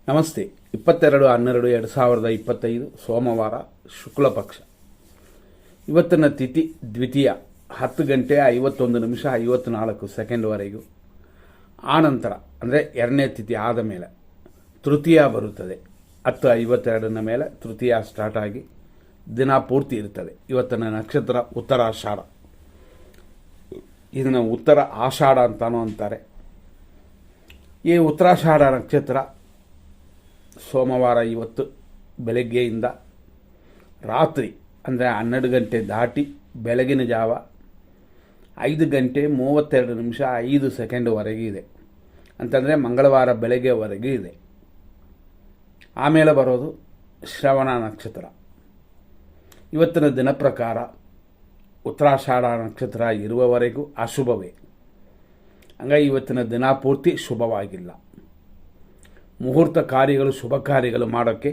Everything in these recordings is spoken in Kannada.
ನಮಸ್ತೆ. 22/12/2025 ಸೋಮವಾರ ಶುಕ್ಲ ಪಕ್ಷ. ಇವತ್ತಿನ ತಿಥಿ ದ್ವಿತೀಯ 10 ಗಂಟೆ 51 ನಿಮಿಷ 54 ಸೆಕೆಂಡ್ವರೆಗೂ. ಆನಂತರ ಅಂದರೆ ಎರಡನೇ ತಿಥಿ ಆದ ಮೇಲೆ ತೃತೀಯ ಬರುತ್ತದೆ. 10:52 ಮೇಲೆ ತೃತೀಯ ಸ್ಟಾರ್ಟ್ ಆಗಿ ದಿನ ಪೂರ್ತಿ ಇರ್ತದೆ. ಇವತ್ತಿನ ನಕ್ಷತ್ರ ಉತ್ತರಾಷಾಢ. ಇದನ್ನು ಉತ್ತರ ಆಷಾಢ ಅಂತಾನೂ ಅಂತಾರೆ. ಈ ಉತ್ತರಾಷಾಢ ನಕ್ಷತ್ರ ಸೋಮವಾರ ಇವತ್ತು ಬೆಳಗ್ಗೆಯಿಂದ ರಾತ್ರಿ ಅಂದರೆ 12 ಗಂಟೆ ದಾಟಿ ಬೆಳಗಿನ ಜಾವ 5 ಗಂಟೆ 32 ನಿಮಿಷ 5 ಸೆಕೆಂಡ್ವರೆಗೆ ಇದೆ. ಅಂತಂದರೆ ಮಂಗಳವಾರ ಬೆಳಗ್ಗೆವರೆಗೆ ಇದೆ. ಆಮೇಲೆ ಬರೋದು ಶ್ರವಣ ನಕ್ಷತ್ರ. ಇವತ್ತಿನ ದಿನ ಪ್ರಕಾರ ಉತ್ತರಾಷಾಢ ನಕ್ಷತ್ರ ಇರುವವರೆಗೂ ಅಶುಭವೇ. ಹಂಗಾಗಿ ಇವತ್ತಿನ ದಿನ ಪೂರ್ತಿ ಶುಭವಾಗಿಲ್ಲ. ಮುಹೂರ್ತ ಕಾರ್ಯಗಳು ಶುಭ ಕಾರ್ಯಗಳು ಮಾಡೋಕ್ಕೆ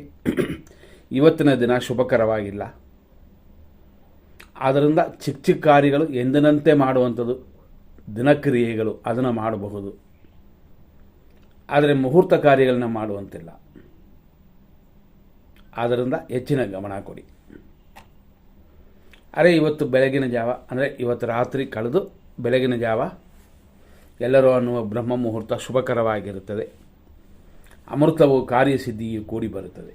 ಇವತ್ತಿನ ದಿನ ಶುಭಕರವಾಗಿಲ್ಲ. ಆದ್ದರಿಂದ ಚಿಕ್ಕ ಚಿಕ್ಕ ಕಾರ್ಯಗಳು ಎಂದಿನಂತೆ ಮಾಡುವಂಥದ್ದು ದಿನಕ್ರಿಯೆಗಳು ಅದನ್ನು ಮಾಡಬಹುದು. ಆದರೆ ಮುಹೂರ್ತ ಕಾರ್ಯಗಳನ್ನ ಮಾಡುವಂತಿಲ್ಲ. ಆದ್ದರಿಂದ ಹೆಚ್ಚಿನ ಗಮನ ಕೊಡಿ. ಅರೆ ಇವತ್ತು ಬೆಳಗಿನ ಜಾವ ಅಂದರೆ ಇವತ್ತು ರಾತ್ರಿ ಕಳೆದು ಬೆಳಗಿನ ಜಾವ ಎಲ್ಲರೂ ಅನ್ನುವ ಬ್ರಹ್ಮ ಮುಹೂರ್ತ ಶುಭಕರವಾಗಿರುತ್ತದೆ. ಅಮೃತವು ಕಾರ್ಯಸಿದ್ಧಿಯು ಕೂಡಿ ಬರುತ್ತದೆ.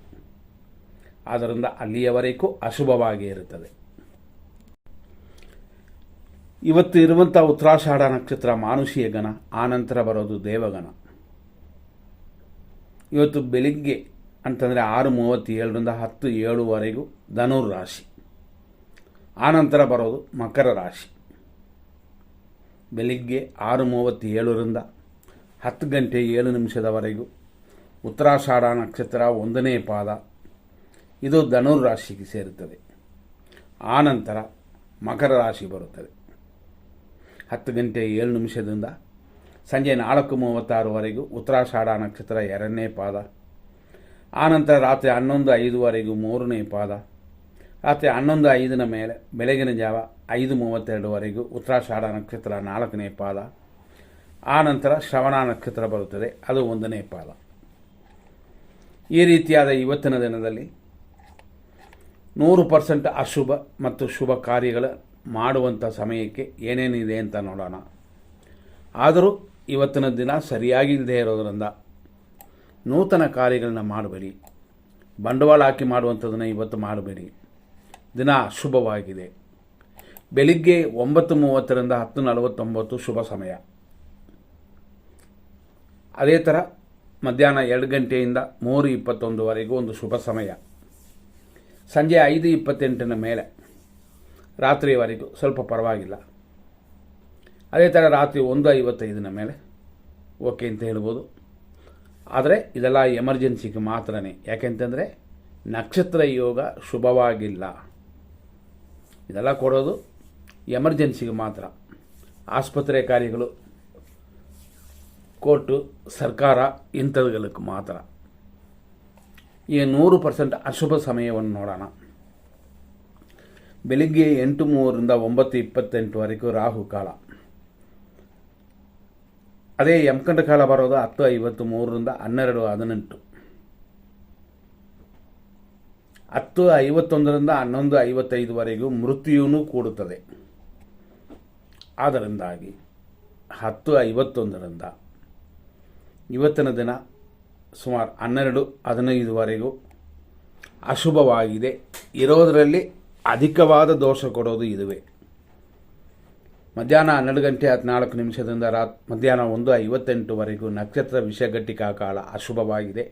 ಆದ್ದರಿಂದ ಅಲ್ಲಿಯವರೆಗೂ ಅಶುಭವಾಗಿ ಇರುತ್ತದೆ. ಇವತ್ತು ಇರುವಂಥ ಉತ್ತರಾಷಾಢ ನಕ್ಷತ್ರ ಮಾನುಷೀಯ ಗಣ, ಆನಂತರ ಬರೋದು ದೇವಗಣ. ಇವತ್ತು ಬೆಳಿಗ್ಗೆ ಅಂತಂದರೆ 6:37 10:07 ಧನುರ್ ರಾಶಿ. ಆನಂತರ ಬರೋದು ಮಕರ ರಾಶಿ. ಬೆಳಿಗ್ಗೆ 6:37 10 ಗಂಟೆ 7 ನಿಮಿಷದವರೆಗೂ ಉತ್ತರಾಷಾಢ ನಕ್ಷತ್ರ 1ನೇ ಪಾದ. ಇದು ಧನುರ್ ರಾಶಿಗೆ ಸೇರುತ್ತದೆ. ಆನಂತರ ಮಕರ ರಾಶಿ ಬರುತ್ತದೆ. 10 ಗಂಟೆ 7 ನಿಮಿಷದಿಂದ ಸಂಜೆ 4:36 ಉತ್ತರಾಷಾಢ ನಕ್ಷತ್ರ 2ನೇ ಪಾದ. ಆನಂತರ ರಾತ್ರಿ 11:05 3ನೇ ಪಾದ. ರಾತ್ರಿ 11:05 ಮೇಲೆ ಬೆಳಗಿನ ಜಾವ 5:32 ಉತ್ತರಾಷಾಢ ನಕ್ಷತ್ರ 4ನೇ ಪಾದ. ಆನಂತರ ಶ್ರವಣ ನಕ್ಷತ್ರ ಬರುತ್ತದೆ, ಅದು 1ನೇ ಪಾದ. ಈ ರೀತಿಯಾದ ಇವತ್ತಿನ ದಿನದಲ್ಲಿ 100% ಅಶುಭ ಮತ್ತು ಶುಭ ಕಾರ್ಯಗಳ ಮಾಡುವಂಥ ಸಮಯಕ್ಕೆ ಏನೇನಿದೆ ಅಂತ ನೋಡೋಣ. ಆದರೂ ಇವತ್ತಿನ ದಿನ ಸರಿಯಾಗಿಲ್ಲದೆ ಇರೋದರಿಂದ ನೂತನ ಕಾರ್ಯಗಳನ್ನ ಮಾಡಬೇಡಿ. ಬಂಡವಾಳ ಹಾಕಿ ಮಾಡುವಂಥದ್ದನ್ನು ಇವತ್ತು ಮಾಡಬೇಡಿ. ದಿನ ಶುಭವಾಗಿದೆ. ಬೆಳಿಗ್ಗೆ 9:30 10:49 ಶುಭ ಸಮಯ. ಅದೇ ಥರ ಮಧ್ಯಾಹ್ನ 2 ಗಂಟೆಯಿಂದ 3:21 ಒಂದು ಶುಭ ಸಮಯ. ಸಂಜೆ 5:28 ಮೇಲೆ ರಾತ್ರಿಯವರೆಗೂ ಸ್ವಲ್ಪ ಪರವಾಗಿಲ್ಲ. ಅದೇ ಥರ ರಾತ್ರಿ 1:55 ಮೇಲೆ ಓಕೆ ಅಂತ ಹೇಳ್ಬೋದು. ಆದರೆ ಇದೆಲ್ಲ ಎಮರ್ಜೆನ್ಸಿಗೆ ಮಾತ್ರನೇ. ಯಾಕೆಂತಂದರೆ ನಕ್ಷತ್ರ ಯೋಗ ಶುಭವಾಗಿಲ್ಲ. ಇದೆಲ್ಲ ಕೊಡೋದು ಎಮರ್ಜೆನ್ಸಿಗೆ ಮಾತ್ರ. ಆಸ್ಪತ್ರೆ ಕಾರ್ಯಗಳು, ಕೋರ್ಟು, ಸರ್ಕಾರ ಇಂಥವುಗಳಿಗೆ ಮಾತ್ರ. ಈ 100% ಅಶುಭ ಸಮಯವನ್ನು ನೋಡೋಣ. ಬೆಳಿಗ್ಗೆ 8:03 9:28 ರಾಹು ಕಾಲ. ಅದೇ ಯಮಕಂಡ ಕಾಲ ಬರೋದು 10:53 12:18. 10:51 11:55 ಮೃತ್ಯುನೂ ಕೂಡುತ್ತದೆ. ಆದ್ದರಿಂದಾಗಿ 10:51 ಇವತ್ತಿನ ದಿನ ಸುಮಾರು 12:15 ಅಶುಭವಾಗಿದೆ. ಇರೋದರಲ್ಲಿ ಅಧಿಕವಾದ ದೋಷ ಕೊಡೋದು ಇದುವೇ. ಮಧ್ಯಾಹ್ನ 12 ಗಂಟೆ 14 ನಿಮಿಷದಿಂದ ಮಧ್ಯಾಹ್ನ 1:58 ನಕ್ಷತ್ರ ವಿಷಘಟಿಕಾ ಕಾಲ ಅಶುಭವಾಗಿದೆ.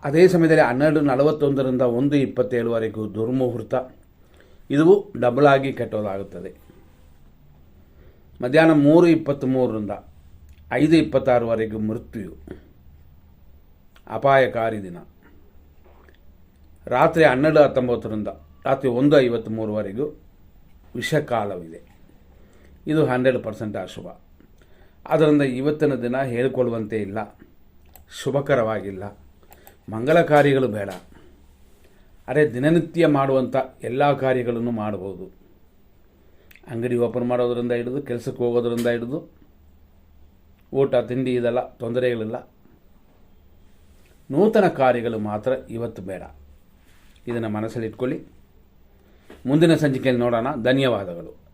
ಅದೇ ಸಮಯದಲ್ಲಿ 12:41 1:27 ದುರ್ಮುಹೂರ್ತ. ಇದು ಡಬಲ್ ಆಗಿ ಕೆಟ್ಟೋದಾಗುತ್ತದೆ. ಮಧ್ಯಾಹ್ನ 3:23 5:26 ಮೃತ್ಯು, ಅಪಾಯಕಾರಿ ದಿನ. ರಾತ್ರಿ 12:19 ರಾತ್ರಿ 1:53 ವಿಷಕಾಲವಿದೆ. ಇದು 100% ಅಶುಭ. ಆದ್ದರಿಂದ ಇವತ್ತಿನ ದಿನ ಹೇಳಿಕೊಳ್ಳುವಂತೆ ಇಲ್ಲ, ಶುಭಕರವಾಗಿಲ್ಲ. ಮಂಗಲ ಕಾರ್ಯಗಳು ಬೇಡ. ಅರೆ ದಿನನಿತ್ಯ ಮಾಡುವಂಥ ಎಲ್ಲ ಕಾರ್ಯಗಳನ್ನು ಮಾಡ್ಬೋದು. ಅಂಗಡಿ ಓಪನ್ ಮಾಡೋದರಿಂದ ಹಿಡಿದು ಕೆಲಸಕ್ಕೆ ಹೋಗೋದರಿಂದ ಹಿಡಿದು ಊಟ ತಿಂಡಿ ಇದೆಲ್ಲ ತೊಂದರೆಗಳಿಲ್ಲ. ನೂತನ ಕಾರ್ಯಗಳು ಮಾತ್ರ ಇವತ್ತು ಬೇಡ. ಇದನ್ನು ಮನಸ್ಸಲ್ಲಿಟ್ಕೊಳ್ಳಿ. ಮುಂದಿನ ಸಂಚಿಕೆಯಲ್ಲಿ ನೋಡೋಣ. ಧನ್ಯವಾದಗಳು.